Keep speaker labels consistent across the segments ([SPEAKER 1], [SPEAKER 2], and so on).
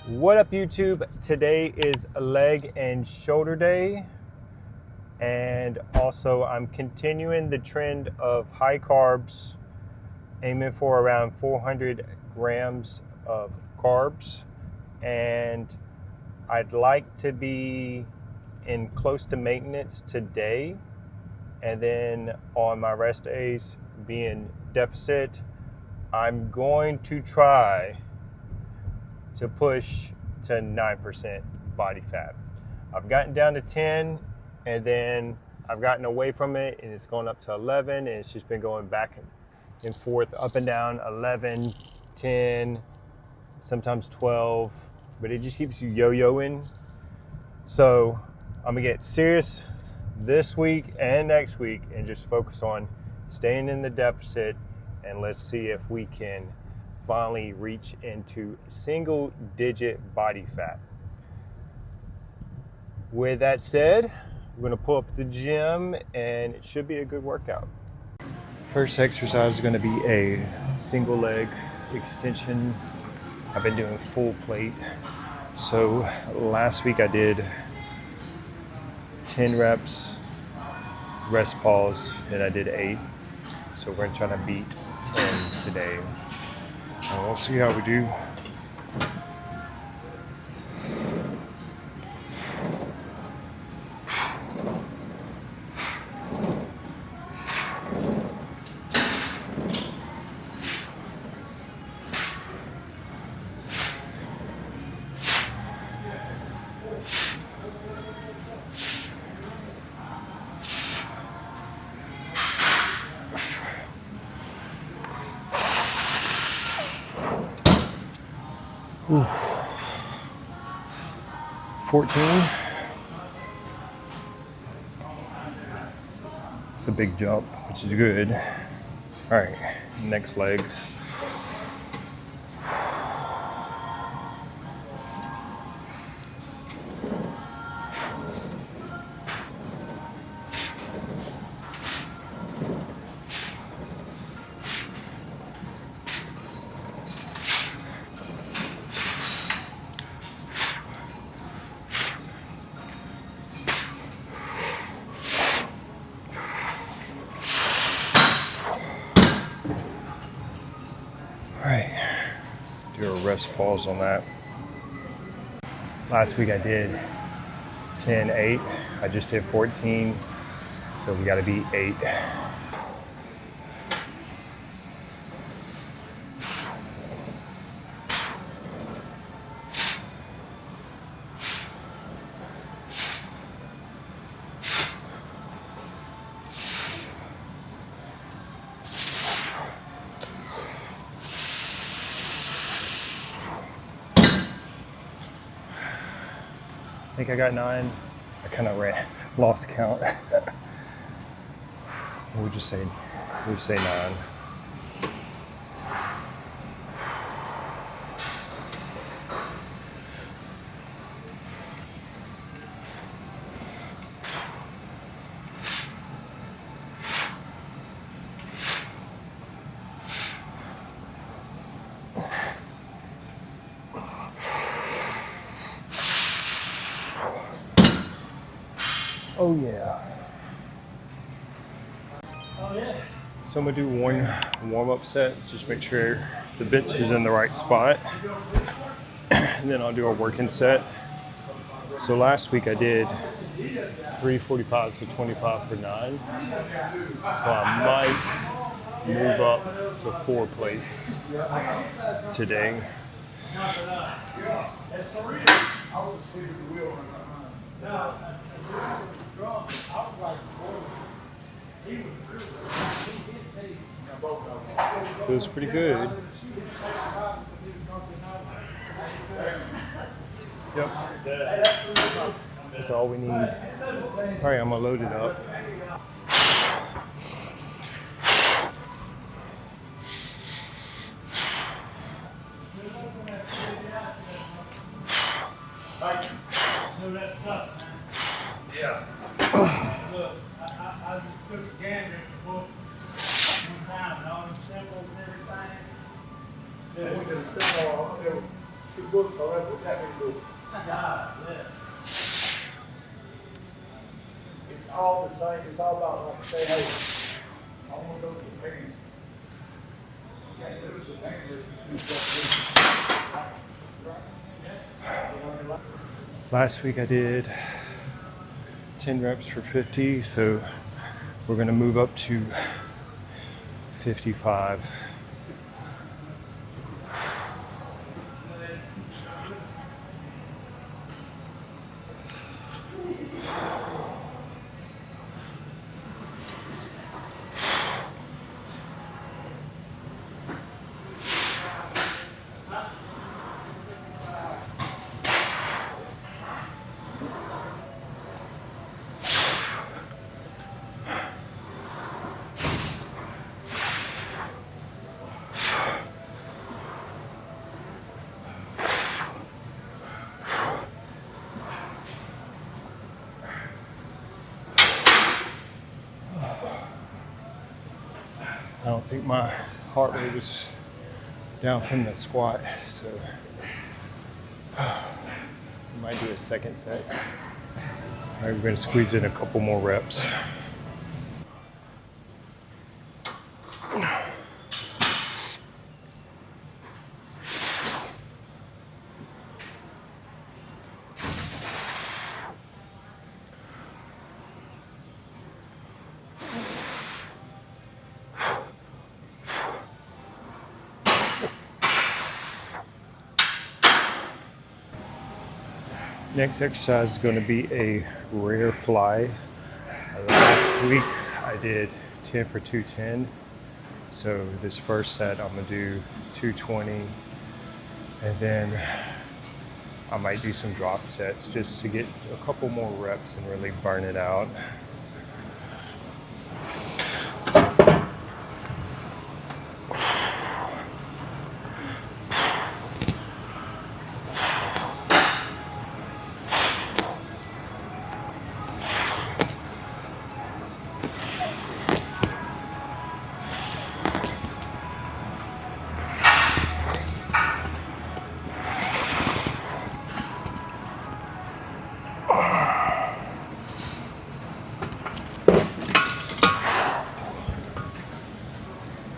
[SPEAKER 1] What up, YouTube? Today is leg and shoulder day, and also I'm continuing the trend of high carbs, aiming for around 400 grams of carbs, and I'd like to be in close to maintenance today, and then on my rest days being deficit. I'm going to try to push to 9% body fat. I've gotten down to 10, and then I've gotten away from it, and it's going up to 11, and it's just been going back and forth, up and down, 11, 10, sometimes 12, but it just keeps you yo-yoing. So I'm gonna get serious this week and next week and just focus on staying in the deficit, and let's see if we can finally reach into single digit body fat. With that said, we're gonna pull up the gym and it should be a good workout. First exercise is gonna be a single leg extension. I've been doing full plate. So last week I did 10 reps, rest pause, then I did 8. So we're gonna try to beat 10 today. And we'll see how we do. Ooh. 14. It's a big jump, which is good. All right, next leg. All right, do a rest pause on that. Last week I did 10, 8. I just did 14, so we gotta be 8. I think I got 9. I kind of lost count. we'll just say 9. Oh yeah. So I'm gonna do one warm-up set. Just make sure the bench is in the right spot. And then I'll do a working set. So last week I did 3 45s to 25 for 9. So I might move up to 4 plates today. Feels pretty good. Yep. That's all we need. All right, I'm gonna load it up. Yeah. Look, I just took a gander at the book one time and all them symbols and everything. Yeah, we can symbol,
[SPEAKER 2] books, I read that many books. It's all the same. It's all about like say, hey, I want to go to Japan. You can't lose the language if you do something.
[SPEAKER 1] Last week I did 10 reps for 50, so we're gonna move up to 55. I don't think my heart rate was down from the squat, so I might do a second set. All right, we're gonna squeeze in a couple more reps. Next exercise is going to be a rear fly. Last week I did 10 for 210. So this first set I'm going to do 220, and then I might do some drop sets just to get a couple more reps and really burn it out.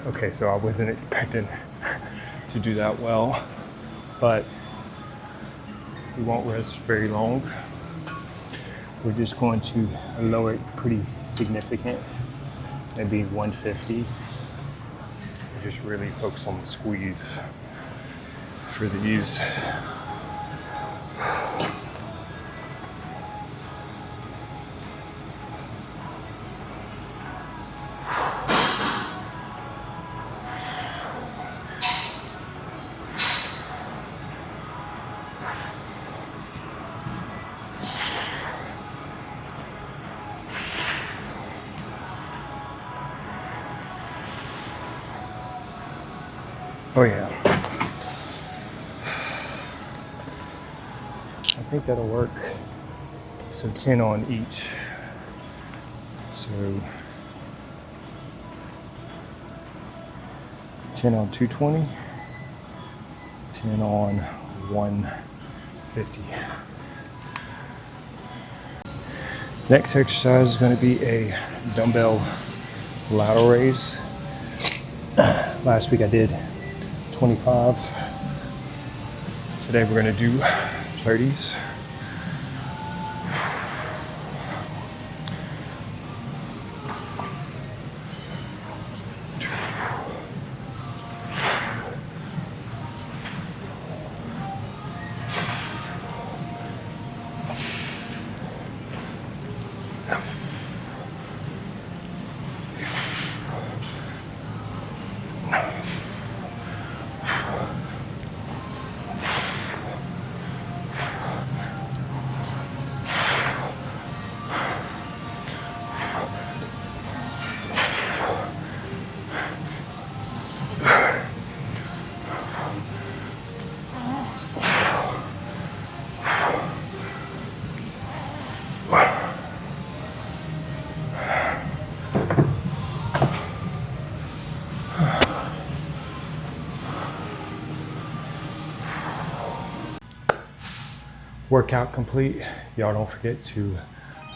[SPEAKER 1] Okay, so I wasn't expecting to do that well, but we won't rest very long. We're just going to lower it pretty significant, maybe 150. Just really focus on the squeeze for these. Oh yeah. I think that'll work. So 10 on each. So 10 on 220, 10 on 150. Next exercise is going to be a dumbbell lateral raise. Last week I did 25. Today we're going to do 30s. workout complete. Y'all don't forget to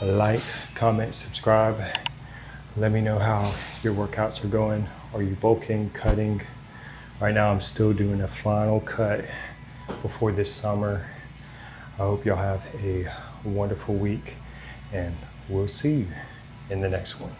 [SPEAKER 1] like, comment, subscribe. Let me know how your workouts are going. Are you bulking, cutting? Right now I'm still doing a final cut before this summer. I hope y'all have a wonderful week, and we'll see you in the next one.